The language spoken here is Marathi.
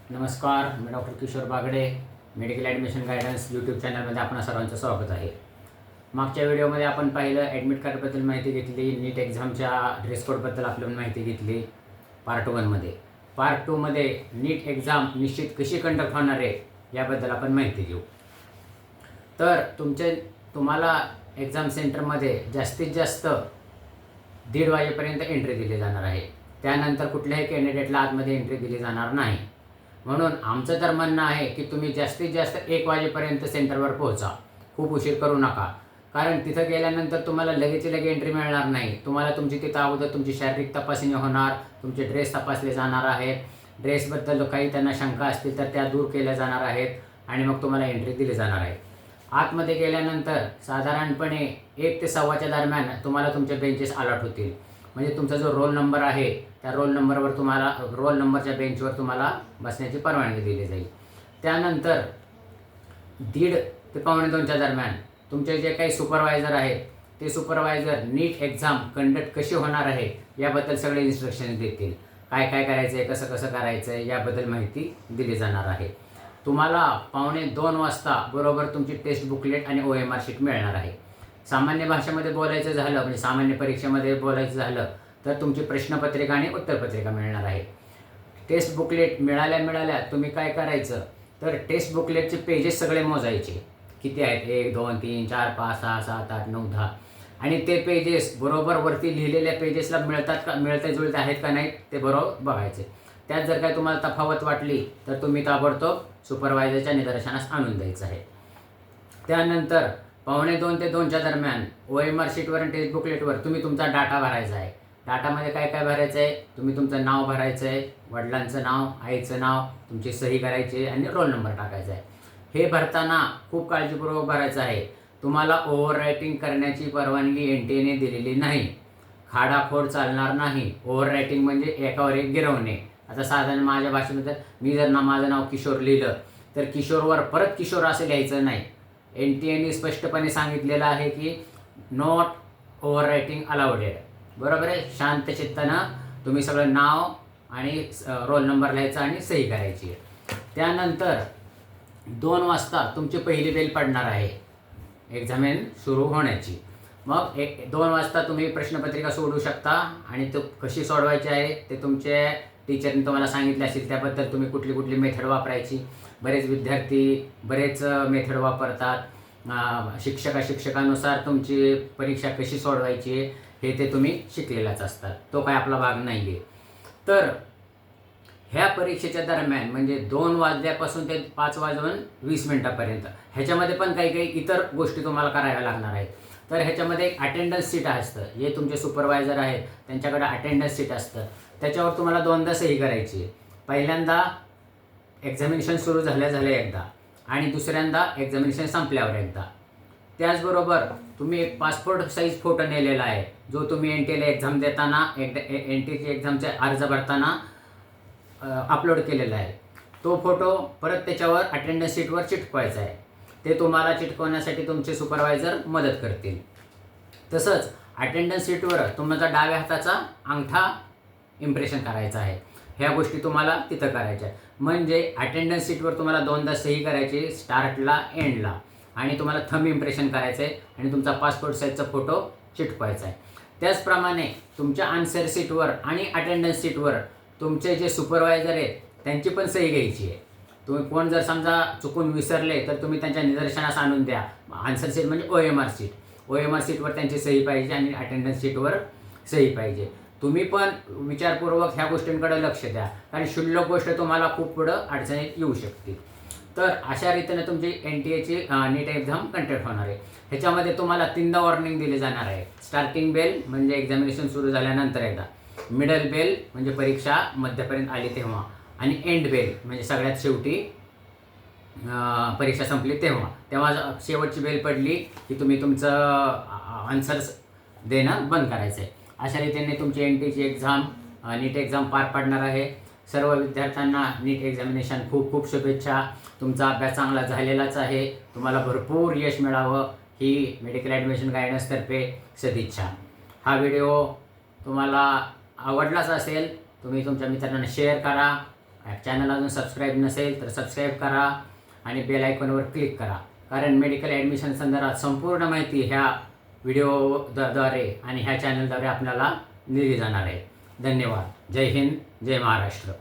नमस्कार, मी doctor Kishor Bagade, medical admission guidance YouTube चॅनलमध्ये आपणा सर्वांचं स्वागत आहे. मागच्या व्हिडिओमध्ये आपण पाहिलं ॲडमिट कार्डबद्दल माहिती घेतली, नीट एक्झामच्या ड्रेस कोडबद्दल आपल्याला माहिती घेतली पार्ट 1मध्ये. पार्ट 2मध्ये नीट एक्झाम निश्चित कशी कंडक्ट होणार आहे याबद्दल आपण माहिती घेऊ. तर तुम्हाला एक्झाम सेंटरमध्ये जास्तीत जास्त 1:30 वाजेपर्यंत एंट्री दिली जाणार आहे. त्यानंतर कुठल्याही कॅन्डिडेटला आतमध्ये एंट्री दिली जाणार नाही. म्हणून आमचं तर म्हणणं आहे की तुम्ही जास्तीत जास्त 1 वाजेपर्यंत सेंटरवर पोहोचा, खूप उशीर करू नका. कारण तिथं गेल्यानंतर तुम्हाला लगेच एंट्री मिळणार नाही. तुम्हाला तिथं अगोदर तुमची शारीरिक तपासणी होणार, तुमचे ड्रेस तपासले जाणार आहेत. ड्रेसबद्दल काही त्यांना शंका असतील तर त्या दूर केल्या जाणार आहेत आणि मग तुम्हाला एंट्री दिली जाणार आहे. आतमध्ये गेल्यानंतर साधारणपणे 1 ते 1:15च्या दरम्यान तुम्हाला तुमचे बेंचेस अलॉट होतील. म्हणजे तुमचा जो रोल नंबर आहे त्या रोल नंबरच्या बेंचवर तुम्हाला बसण्याची परवानगी दिली जाईल. त्यानंतर 1:30 ते 1:45च्या दरम्यान तुमचे जे काही सुपरवायझर आहेत ते सुपरवायझर नीट एक्झाम कंडक्ट कशी होणार आहे याबद्दल सगळे इन्स्ट्रक्शन्स देतील. काय काय करायचं आहे, कसं कसं करायचं आहे याबद्दल माहिती दिली जाणार आहे. तुम्हाला 1:45 वाजता बरोबर तुमची टेस्ट बुकलेट आणि OMR शीट मिळणार आहे. सामान्य भाषेमध्ये बोलायचं झालं, म्हणजे सामान्य परीक्षेमध्ये बोलायचं झालं तर तुमची प्रश्नपत्रिका आणि उत्तरपत्रिका मिळणार आहे. टेस्ट बुकलेट मिळाल्या तुम्ही काय करायचं तर टेस्ट बुकलेटचे पेजेस सगळे मोजायचे. किती आहेत? 1 2 3 4 5 6 7 8 9 10. आणि ते पेजेस बरोबर वरती लिहिलेल्या पेजेसला मिळते जुळते आहेत का नाही ते बरोबर बघायचे. त्यात जर काय तुम्हाला तफावत वाटली तर तुम्ही ताबडतोब सुपरवायझरच्या निदर्शनास आणून द्यायचं आहे. त्यानंतर 1:15 ते 2च्या दरम्यान OMR शीटवर आणि टेस्ट बुकलेटवर तुम्ही तुमचा डाटा भरायचा आहे. डाटामध्ये काय काय भरायचं आहे? तुम्ही तुमचं नाव भरायचं आहे, वडिलांचं नाव, आईचं नाव, तुमची सही करायची आणि रोल नंबर टाकायचा आहे. हे भरताना खूप काळजीपूर्वक भरायचं आहे. तुम्हाला ओव्हर रायटिंग करण्याची परवानगी NTA ने दिलेली नाही. खाडाखोड चालणार नाही. ओव्हर रायटिंग म्हणजे एकावर एक गिरवणे. आता साधारण माझ्या भाषेमध्ये मी जर माझं नाव किशोर लिहिलं तर किशोरवर परत किशोर असं लिहायचं नाही. NTA ने स्पष्टपणे सांगितलेलं आहे की नॉट ओव्हर रायटिंग अलाउडेड. बरोबर आहे. शांत चित्तानं तुम्ही सगळं नाव आणि रोल नंबर लिहायचा आणि सही करायची आहे. त्यानंतर 2 वाजता तुमची पहिली बेल पडणार आहे एक्झामिन सुरू होण्याची. मग 2 वाजता तुम्ही प्रश्नपत्रिका सोडवू शकता आणि तो कशी सोडवायची आहे ते तुमचे टीचरने तुम्हाला सांगितले असेल. त्याबद्दल तुम्ही कुठली मेथड वापरायची. बरेच विद्यार्थी बरेच मेथड वापरतात. शिक्षकानुसार तुमची परीक्षा कशी सोडवायची आहे हे ते तुम्ही शिकलेलाच असतात. तो काय आपला भाग नाही आहे. तर ह्या परीक्षेच्या दरम्यान म्हणजे 2 वाजल्यापासून ते 5:20 ह्याच्यामध्ये पण काही इतर गोष्टी तुम्हाला कराव्या लागणार आहेत. तर ह्याच्यामध्ये एक अटेंडन्स सीट असतं. जे तुमचे सुपरवायझर आहेत त्यांच्याकडे अटेंडन्स सीट असतं. त्याच्यावर तुम्हाला 2दा सही करायची आहे. पहिल्यांदा एक्झामिनेशन सुरू झाल्या एकदा आणि दुसऱ्यांदा एक्झामिनेशन संपल्यावर एकदा. त्याचबरोबर तुम्ही एक पासपोर्ट साईज फोटो नेलेला आहे जो तुम्ही NTA एक्झाम देताना NTA एक्झामचे अर्ज भरताना अपलोड केलेला आहे. तो फोटो परत त्याच्यावर अटेंडन्स शीटवर चिटकवायचा आहे. ते तुम्हाला चिटकवण्यासाठी तुमचे सुपरवायझर मदत करतील. तसंच अटेंडन्स शीटवर तुमचा डाव्या हाताचा अंगठा इम्प्रेशन करायचा आहे. ह्या गोष्टी तुम्हाला तिथं करायच्या आहेत. म्हणजे अटेंडन्स शीटवर तुम्हाला 2दा सही करायची, स्टार्टला एंडला, आणि तुम्हाला थंब इम्प्रेशन करायचं आहे आणि तुमचा पासपोर्ट साईजचा फोटो चिटकवायचा आहे. त्याचप्रमाणे तुमच्या आन्सर शीटवर आणि अटेंडन्स शीटवर तुमचे जे सुपरवायझर आहेत त्यांची पण सही घ्यायची आहे. तुम्ही कोण जर समजा चुकून विसरले तर तुम्ही त्यांच्या निदर्शनास आणून द्या. आन्सर शीट म्हणजे OMR शीटवर त्यांची सही पाहिजे आणि अटेंडन्स शीटवर सही पाहिजे. तुम्ही पण विचारपूर्वक ह्या गोष्टींकडे लक्ष द्या, कारण क्षुल्लक गोष्ट तुम्हाला खूप पुढं अडचणीत येऊ शकते. तर अशा रीतीने तुमची NTA नीट एक्झाम कंडक्ट होणार आहे. ह्याच्यामध्ये तुम्हाला 3दा वॉर्निंग दिली जाणार आहे. स्टार्टिंग बेल म्हणजे एक्झामिनेशन सुरू झाल्यानंतर एकदा, मिडल बेल म्हणजे परीक्षा मध्यपर्यंत आली तेव्हा, आणि एंड बेल म्हणजे सगळ्यात शेवटी परीक्षा संपली तेव्हा शेवटची बेल पडली की तुम्ही तुमचं आन्सर्स देणं बंद करायचं आहे. अशा रीतीने तुमची NTA एक्झाम नीट एक्झाम पार पाडणार आहे. सर्व विद्यार्थ्यांना नीट एक्झामिनेशन खूप शुभेच्छा. तुमचा अभ्यास चांगला झालेलाच आहे. तुम्हाला भरपूर यश मिळावं ही मेडिकल ॲडमिशन गायडन्सतर्फे सदिच्छा. हा व्हिडिओ तुम्हाला आवडलाच असेल तुम्ही तुमच्या मित्रांना शेअर करा. चॅनल अजून सबस्क्राईब नसेल तर सबस्क्राईब करा आणि बेल आयकॉनवर क्लिक करा, कारण मेडिकल ॲडमिशन संदर्भात संपूर्ण माहिती ह्या व्हिडिओद्वारे आणि ह्या चॅनलद्वारे आपल्याला दिली जाणार आहे. धन्यवाद. जय हिंद, जय महाराष्ट्र.